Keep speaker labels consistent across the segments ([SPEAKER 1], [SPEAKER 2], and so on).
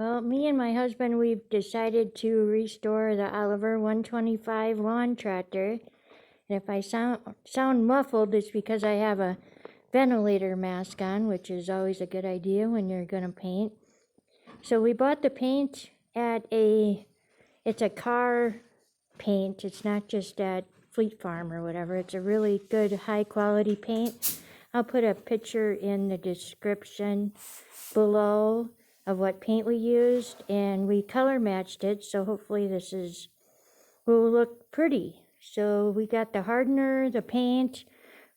[SPEAKER 1] Well, me and my husband, we've decided to restore the Oliver 125 lawn tractor. And if I sound muffled, it's because I have a ventilator mask on, which is always a good idea when you're going to paint. So we bought the paint at it's a car paint. It's not just at Fleet Farm or whatever. It's a really good, high quality paint. I'll put a picture in the description below of what paint we used, and we color matched it, so hopefully this will look pretty. So we got the hardener, the paint,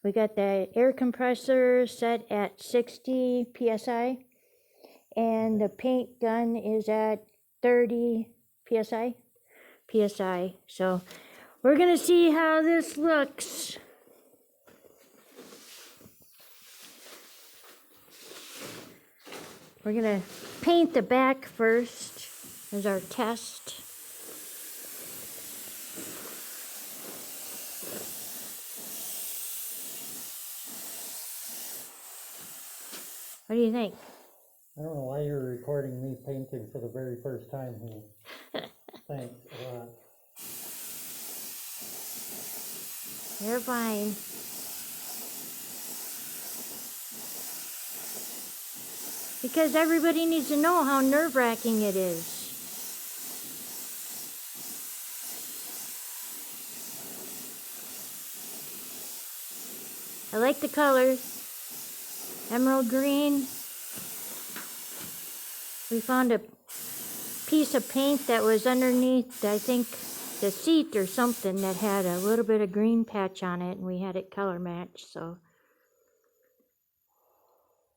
[SPEAKER 1] we got the air compressor set at 60 psi, and the paint gun is at 30 psi. So we're gonna see how this looks. We're gonna paint the back first as our test. What do you think?
[SPEAKER 2] I don't know why you're recording me painting for the very first time here. Thanks a lot.
[SPEAKER 1] You're fine. Because everybody needs to know how nerve-wracking it is. I like the colors. Emerald green. We found a piece of paint that was underneath, I think, the seat or something that had a little bit of green patch on it, and we had it color matched, so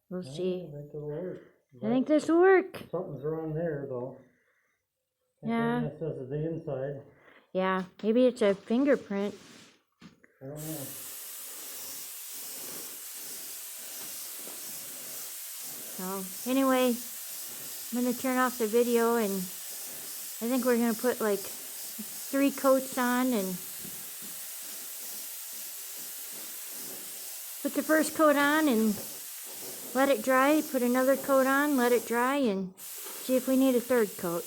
[SPEAKER 1] we'll see.
[SPEAKER 2] I think it'll work.
[SPEAKER 1] I think this will work.
[SPEAKER 2] Something's wrong there, though.
[SPEAKER 1] Yeah.
[SPEAKER 2] That says the inside.
[SPEAKER 1] Yeah, maybe it's a fingerprint.
[SPEAKER 2] I don't know.
[SPEAKER 1] So, anyway, I'm going to turn off the video, and I think we're going to put like 3 coats on and put the first coat on and let it dry, put another coat on, let it dry, and see if we need a 3rd coat.